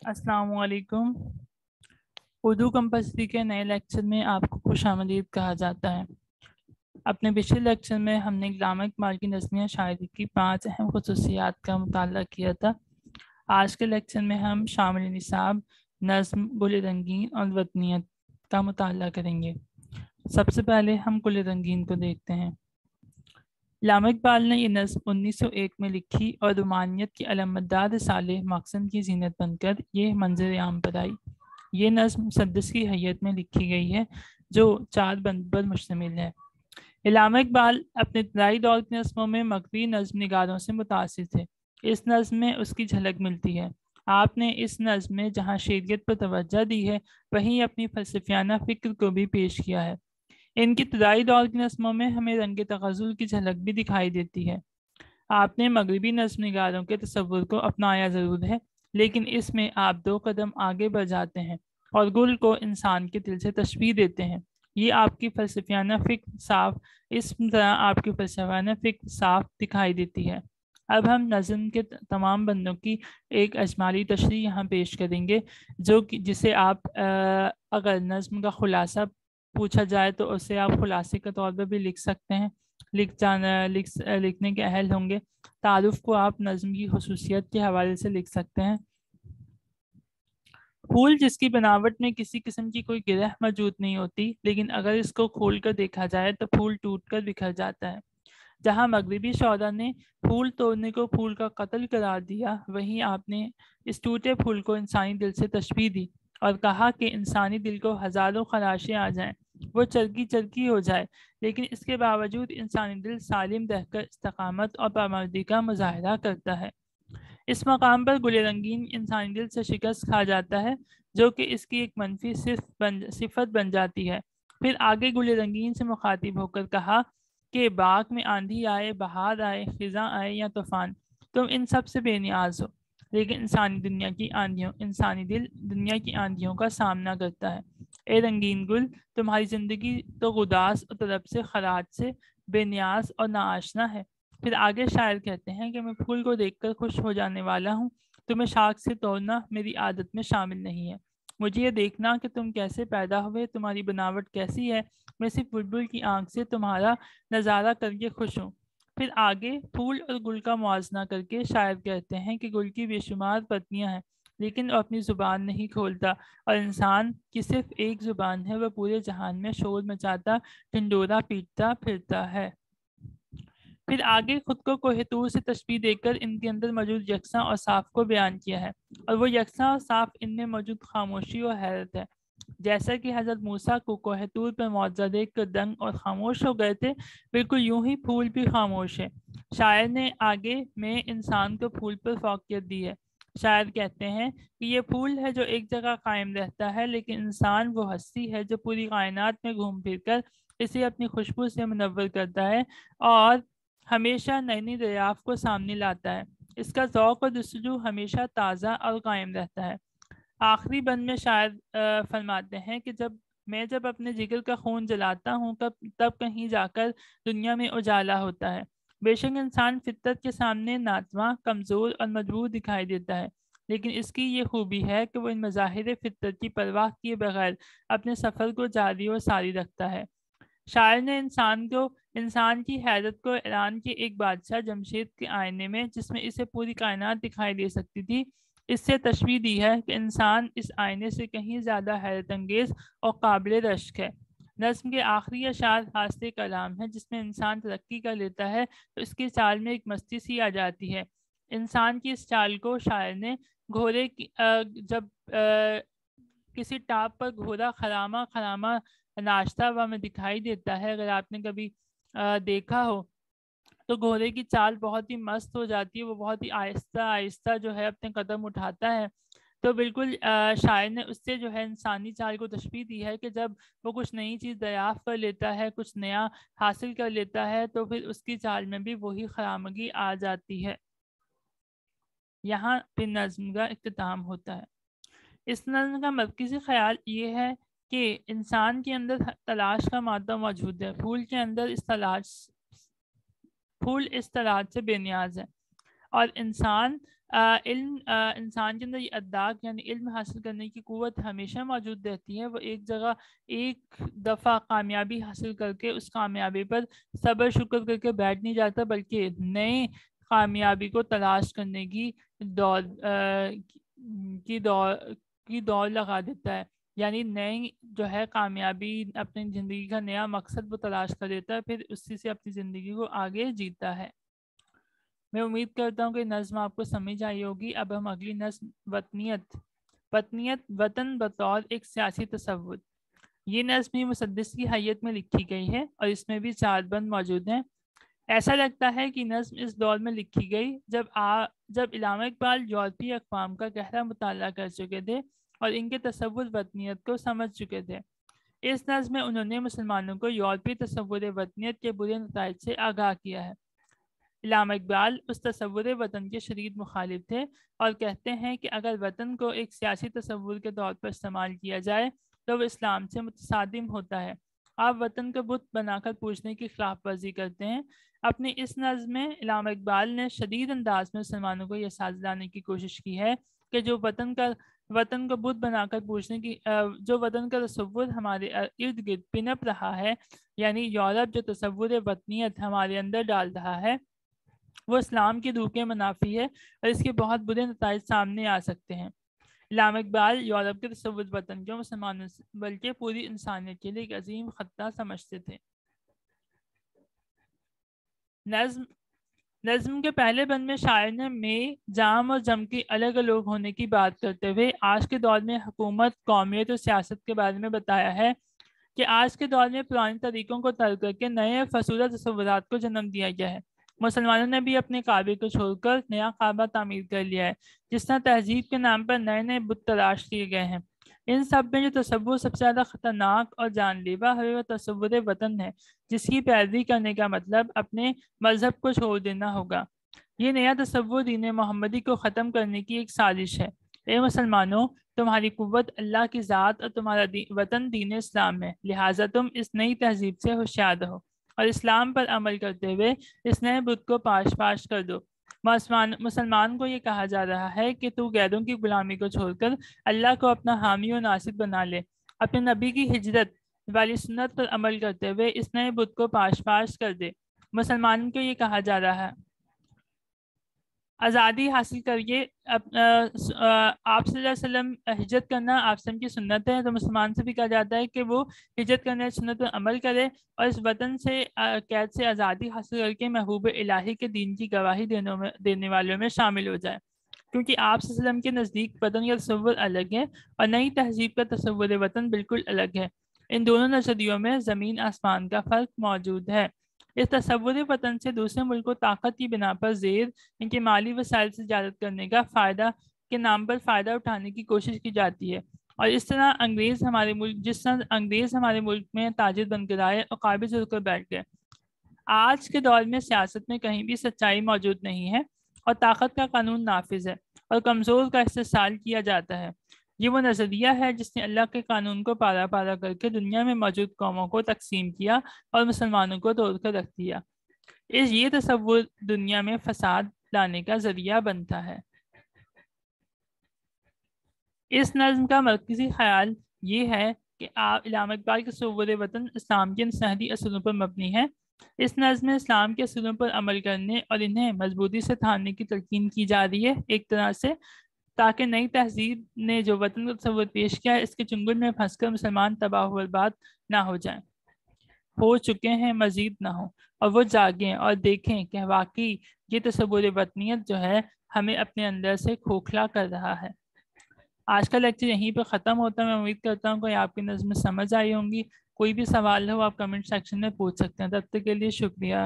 अस्सलाम वालेकुम। उर्दू कंपल्सरी के नए लेक्चर में आपको खुश आमदीद कहा जाता है। अपने पिछले लेक्चर में हमने ग्रामर इकबाल की नज़्मिया शायरी की 5 अहम खुसूसियात का मुताला किया था। आज के लेक्चर में हम शामिल निसाब, नज़्म, गुल रंगीन और वतनियत का मुताला करेंगे। सबसे पहले हम गुल रंगीन को देखते हैं। अल्लामा इकबाल ने ये नज़्म 1901 में लिखी और रुमानियत की अलमदार रिसाले मकसद की जीनत बनकर ये मंजर आम पर आई। ये नज़्म मुसद्दस की हैयत में लिखी गई है जो 4 बंद पर मुश्तमिल है। अल्लामा इकबाल अपने इब्तदाई दौर की नज़्मों में मगरबी नज़्म निगारों से मुतासिर थे। इस नज़्म में उसकी झलक मिलती है। आपने इस नज़्म में जहाँ शेरियत पर तवज्जो दी है वहीं अपनी फलसफियाना फ़िक्र को भी पेश किया है। इनकी इब्तदाई दौर की नज़्मों में हमें रंग तग़ज़्ज़ुल की झलक भी दिखाई देती है। आपने मगरबी नज़्म निगारों के तसव्वुर को अपनाया ज़रूर है, लेकिन इसमें आप 2 कदम आगे बढ़ जाते हैं और गुल को इंसान के दिल से तशबीह देते हैं। ये आपकी फ़लसफियाना फ़िक्र साफ इस तरह आपकी फ़लसफियाना फ़िक्र साफ दिखाई देती है। अब हम नज़्म के तमाम बंदों की एक अजमाली तशरीह यहाँ पेश करेंगे, जो कि जिसे आप अगर नज़्म का खुलासा पूछा जाए तो उसे आप खुलासे के तौर पर भी लिख सकते हैं, लिखने के अहल होंगे। तारुफ को आप नज़्म की खुसूसियत के हवाले से लिख सकते हैं। फूल जिसकी बनावट में किसी किस्म की कोई गिरह मौजूद नहीं होती, लेकिन अगर इसको खोल कर देखा जाए तो फूल टूट कर बिखर जाता है। जहाँ मगरबी शौरा ने फूल तोड़ने को फूल का कत्ल करार दिया, वहीं आपने इस टूटे फूल को इंसानी दिल से तशबीह दी और कहा कि इंसानी दिल को हज़ारों खराशें आ जाएं, वो चरकी चरकी हो जाए, लेकिन इसके बावजूद इंसानी दिल सालिम रहकर इस्तकामत और पाबंदी का मुजाहरा करता है। इस मकाम पर गुल रंगीन इंसानी दिल से शिकस्त खा जाता है, जो कि इसकी एक मनफी सिफत बन जाती है। फिर आगे गुल रंगीन से मुखातिब होकर कहा कि बाग में आंधी आए, बहार आए, खिज़ा आए या तूफान, तुम इन सब से बेनियाज हो, लेकिन इंसानी दिल दुनिया की आंधियों का सामना करता है। ए रंगीन गुल, तुम्हारी ज़िंदगी तो गुदास और तलब से खराज से बेनियाज और नाआशना है। फिर आगे शायर कहते हैं कि मैं फूल को देखकर खुश हो जाने वाला हूँ, तुम्हें शाख से तोड़ना मेरी आदत में शामिल नहीं है। मुझे ये देखना कि तुम कैसे पैदा हुए, तुम्हारी बनावट कैसी है, मैं सिर्फ बुलबुल की आंख से तुम्हारा नज़ारा करके खुश हूँ। फिर आगे फूल और गुल का मुआवजा करके शायर कहते हैं कि गुल की बेशुमार पत्तियां हैं, लेकिन वो अपनी ज़ुबान नहीं खोलता, और इंसान की सिर्फ एक ज़ुबान है, वह पूरे जहान में शोर मचाता ढिंडोरा पीटता फिरता है। फिर आगे खुद को कोहितूर से तशबीह देकर इनके अंदर मौजूद यकसा और साफ को बयान किया है, और वो यकसा और साफ इनमें मौजूद खामोशी और हैरत है। जैसा कि हज़रत मूसा को कोहितूर पर मौजज़ा देख कर दंग और खामोश हो गए थे, बिल्कुल यूं ही फूल भी खामोश है। शायर ने आगे में इंसान को फूल पर फौकियत दी है। शायर कहते हैं कि ये फूल है जो एक जगह कायम रहता है, लेकिन इंसान वो हस्ती है जो पूरी कायनात में घूम फिर कर इसे अपनी खुशबू से मुनव्वर करता है और हमेशा नई नई दरियाफ्त को सामने लाता है। इसका ज़ौक़ और जस्तजू हमेशा ताज़ा और कायम रहता है। आखिरी बंद में शायर फरमाते हैं कि जब अपने जिगर का खून जलाता हूँ तब कहीं जाकर दुनिया में उजाला होता है। बेशक इंसान फितरत के सामने नातवा, कमज़ोर और मजबूर दिखाई देता है, लेकिन इसकी ये खूबी है कि वो इन मज़ाहिर फितरत की परवाह किए बगैर अपने सफ़र को जारी और सारी रखता है। शायर ने इंसान की हैरत को ईरान के एक बादशाह जमशेद के आईने में, जिसमें इसे पूरी कायनात दिखाई दे सकती थी, इससे तशबीह दी है कि इंसान इस आईने से कहीं ज़्यादा हैरत अंगेज और काबिल रश्क है। नज़्म के आखिरी अशार हास्ते कलाम है, जिसमें इंसान तरक्की कर लेता है तो इसकी चाल में एक मस्ती सी आ जाती है। इंसान की इस चाल को शायर ने घोड़े की जब किसी टाप पर घोड़ा खरामा खरामा नाचता हुआ हमें दिखाई देता है, अगर आपने कभी देखा हो तो घोड़े की चाल बहुत ही मस्त हो जाती है, वो बहुत ही आहिस्ता आहिस्ता जो है अपने कदम उठाता है। तो बिल्कुल शायर ने उससे जो है इंसानी चाल को तशबीह दी है कि जब वो कुछ नई चीज़ दरियाफ्त कर लेता है, कुछ नया हासिल कर लेता है, तो फिर उसकी चाल में भी वही खरामगी आ जाती है। यहाँ फिर नज़्म का इख्तिताम होता है। इस नज़्म का मरकज़ी ख़याल ये है कि इंसान के अंदर तलाश का मादा मौजूद है। फूल इस तलाश से बेनियाज है। اور انسان کے اندر یہ ادراک یعنی علم حاصل کرنے کی قوت ہمیشہ موجود رہتی ہے. وہ ایک جگہ ایک دفعہ کامیابی حاصل کر کے اس کامیابی پر صبر شکر کر کے بیٹھ نہیں جاتا، بلکہ نئے کامیابی کو تلاش کرنے کی دوڑ لگا دیتا ہے. یعنی نئی جو ہے کامیابی، اپنی زندگی کا نیا مقصد وہ تلاش کر دیتا ہے، پھر اسی سے اپنی زندگی کو آگے جیتا ہے. میں امید کرتا ہوں کہ نظم آپ کو سمجھ آئی ہوگی. اب ہم اگلی نظم وطنیت وطن بطور ایک سیاسی تصور. یہ نظم مسدس کی حیت میں لکھی گئی ہے اور اس میں بھی 4 بند موجود ہیں. ایسا لگتا ہے کہ نظم اس دور میں لکھی گئی جب علامہ اقبال یورپی اقوام کا گہرا مطالعہ کر چکے تھے اور ان کے تصور وطنیت کو سمجھ چکے تھے. اس نظم میں انہوں نے مسلمانوں کو یورپی تصور وطنیت کے برے نتائج سے آگاہ کیا ہے. علامہ اقبال اس تصور وطن کے شدید مخالف تھے اور کہتے ہیں کہ اگر وطن کو ایک سیاسی تصور کے طور پر استعمال کیا جائے تو وہ اسلام سے متصادم ہوتا ہے. آپ وطن کا بت بنا کر پوچھنے کی خلاف ورزی کرتے ہیں. اپنی اس نظم میں علامہ اقبال نے شدید انداز میں مسلمانوں کو یہ ساز لانے کی کوشش کی ہے کہ جو وطن کو بت بنا کر پوچھنے کی جو وطن کا تصور ہمارے ارد گرد پنپ رہا ہے، یعنی یورپ جو تصور وطنیت ہمارے اندر ڈال رہا ہے، وہ اسلام کی روح کے منافی ہے اور اس کے بہت برے نتائج سامنے آ سکتے ہیں. علامہ اقبال یورپ کے تصور وطن کو مسلمانوں بلکہ پوری انسانیت کے لیے ایک عظیم خطرہ سمجھتے تھے. نظم کے پہلے بند میں شاعر نے جام اور جم کے الگ الگ ہونے کی بات کرتے ہوئے آج کے دور میں حکومت، قومیت اور سیاست کے بارے میں بتایا ہے کہ آج کے دور میں پرانے طریقوں کو ترک کر کے نئے فرسودہ تصورات کو جنم دیا گیا ہے. مسلمانوں نے بھی اپنے کعبے کو چھوڑ کر نیا کعبہ تعمیر کر لیا ہے. جس طرح تہذیب کے نام پر نئے نئے بت تلاش کیے گئے ہیں. ان سب میں جو تصور سب سے زیادہ خطرناک اور جان لیوا ہے وہ تصور وطن ہے، جس کی پیروی کرنے کا مطلب اپنے مذہب کو چھوڑ دینا ہوگا. یہ نیا تصور دین محمدی کو ختم کرنے کی ایک سازش ہے. اے مسلمانوں، تمہاری قوت اللہ کی ذات اور تمہارا وطن دین اسلام ہے، لہٰذا تم اس نئی تہذیب سے ہوشیار رہو اور اسلام پر عمل کرتے ہوئے اس نئے بت کو پاش کر دو. مسلمان کو یہ کہا جا رہا ہے کہ تو غیروں کی غلامی کو چھوڑ کر اللہ کو اپنا حامی و ناصر بنا لے. اپنے نبی کی ہجرت والی سنت پر عمل کرتے ہوئے اس نئے بت کو پاش کر دے. مسلمان کو یہ کہا جا رہا ہے آزادی حاصل کریے. آپ صلی اللہ علیہ وسلم ہجرت کرنا آپ کی سنت ہے، تو مسلمان سے بھی کہا جاتا ہے کہ وہ ہجرت کرنے سنت پر عمل کرے اور اس وطن سے قید سے آزادی حاصل کر کے محبوب الہی کے دین کی گواہی دینے والوں میں شامل ہو جائے. کیونکہ آپ صلی اللہ علیہ وسلم کے نزدیک وطن کا تصور الگ ہے اور نئی تہذیب کا تصور وطن بالکل الگ ہے. ان دونوں نظریوں میں زمین آسمان کا فرق موجود ہے. اس تصور وطن سے دوسرے ملک کو طاقت کی بنا پر زیر ان کے مالی وسائل سے تجارت کرنے کا فائدہ کے نام پر فائدہ اٹھانے کی کوشش کی جاتی ہے. اور اس طرح انگریز ہمارے ملک میں تاجر بن کر آئے اور قابض ہو کر بیٹھ گئے. آج کے دور میں سیاست میں کہیں بھی سچائی موجود نہیں ہے اور طاقت کا قانون نافذ ہے اور کمزور کا استحصال کیا جاتا ہے. یہ وہ نظریہ ہے جس نے اللہ کے قانون کو پارا پارا کر کے دنیا میں موجود قوموں کو تقسیم کیا اور مسلمانوں کو توڑ کر رکھ دیا. یہ تصور دنیا میں فساد لانے کا ذریعہ بنتا ہے. اس نظم کا مرکزی خیال یہ ہے کہ علامہ اقبال کے تصور وطن اسلام کے انسانی اصولوں پر مبنی ہے. اس نظم میں اسلام کے اصولوں پر عمل کرنے اور انہیں مضبوطی سے تھامنے کی تلقین کی جا رہی ہے ایک طرح سے، تاکہ نئی تہذیب نے جو وطن کا تصور پیش کیا ہے اس کے چنگل میں پھنس کر مسلمان تباہ و برباد نہ ہو جائیں، ہو چکے ہیں مزید نہ ہو، اور وہ جاگیں اور دیکھیں کہ واقعی یہ تصور وطنیت جو ہے ہمیں اپنے اندر سے کھوکھلا کر رہا ہے. آج کا لیکچر یہیں پہ ختم ہوتا ہے. میں امید کرتا ہوں کہ آپ کی نظم سمجھ آئی ہوں گی. کوئی بھی سوال ہو آپ کمنٹ سیکشن میں پوچھ سکتے ہیں. تب تک کے لیے شکریہ.